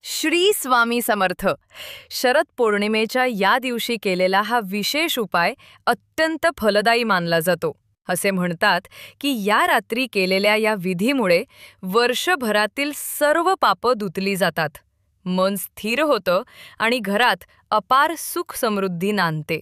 श्री स्वामी समर्थ. शरद पौर्णिमेच्या या दिवशी केलेला हा विशेष उपाय अत्यंत फलदायी मानला जातो. असे म्हणतात की या रात्री केलेल्या या विधीमुळे वर्षभरातील सर्व पापं धुतली जातात, मन स्थिर होतं आणि घरात अपार सुख समृद्धी नांदते.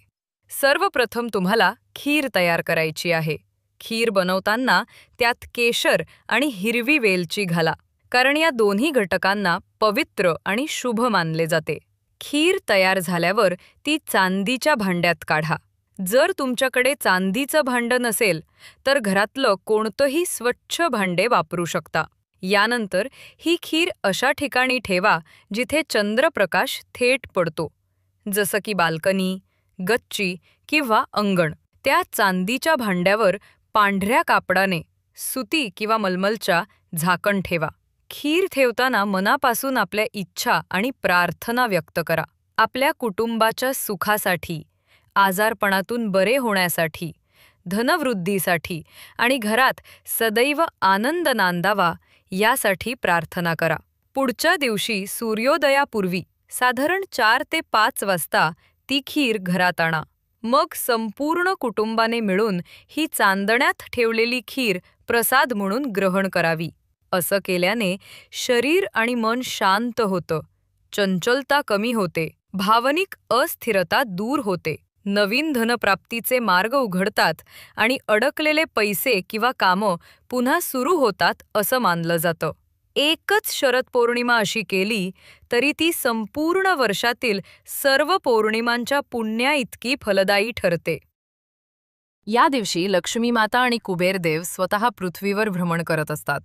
सर्वप्रथम तुम्हाला खीर तयार करायची आहे. खीर बनवताना त्यात केशर आणि हिरवी वेलची घाला, कारण या दोन्ही घटकांना पवित्र आणि शुभ मानले जाते. खीर तयार झाल्यावर ती चांदीच्या भांड्यात काढा. जर तुमच्याकडे चांदीचं भांडं नसेल तर घरातलं कोणतंही स्वच्छ भांडे वापरू शकता. यानंतर ही खीर अशा ठिकाणी ठेवा जिथे चंद्रप्रकाश थेट पडतो, जसं की बाल्कनी, गच्ची किंवा अंगण. त्या चांदीच्या भांड्यावर पांढऱ्या कापडाने, सुती किंवा मलमलच्या झाकण ठेवा. खीर ठेवताना मनापासून आपल्या इच्छा आणि प्रार्थना व्यक्त करा. आपल्या कुटुंबाच्या सुखासाठी, आजारपणातून बरे होण्यासाठी, धनवृद्धीसाठी आणि घरात सदैव आनंद नांदावा यासाठी प्रार्थना करा. पुढच्या दिवशी सूर्योदयापूर्वी साधारण 4 ते 5 वाजता ती खीर घरात आणा. मग संपूर्ण कुटुंबाने मिळून ही चांदण्यात ठेवलेली खीर प्रसाद म्हणून ग्रहण करावी. असं केल्याने शरीर आणि मन शांत होतं, चंचलता कमी होते, भावनिक अस्थिरता दूर होते, नवीन धनप्राप्तीचे मार्ग उघडतात आणि अडकलेले पैसे किंवा कामं पुन्हा सुरू होतात असं मानलं जातं. एकच शरद पौर्णिमा अशी केली तरी ती संपूर्ण वर्षातील सर्व पौर्णिमांच्या पुण्याइतकी फलदायी ठरते. या दिवशी लक्ष्मी माता आणि कुबेरदेव स्वतः पृथ्वीवर भ्रमण करत असतात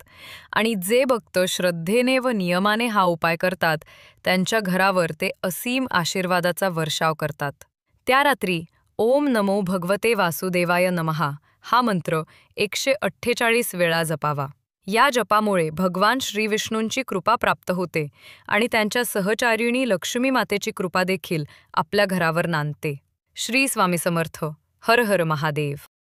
आणि जे भक्त श्रद्धेने व नियमाने हा उपाय करतात त्यांच्या घरावर ते असीम आशीर्वादाचा वर्षाव करतात. त्या रात्री ओम नमो भगवते वासुदेवाय नमः हा मंत्र 148 वेळा जपावा. या जपामुळे भगवान श्रीविष्णूंची कृपा प्राप्त होते आणि त्यांच्या सहचारिणी लक्ष्मी मातेची कृपा देखील आपल्या घरावर नांदते. श्री स्वामी समर्थ. हर हर महादेव.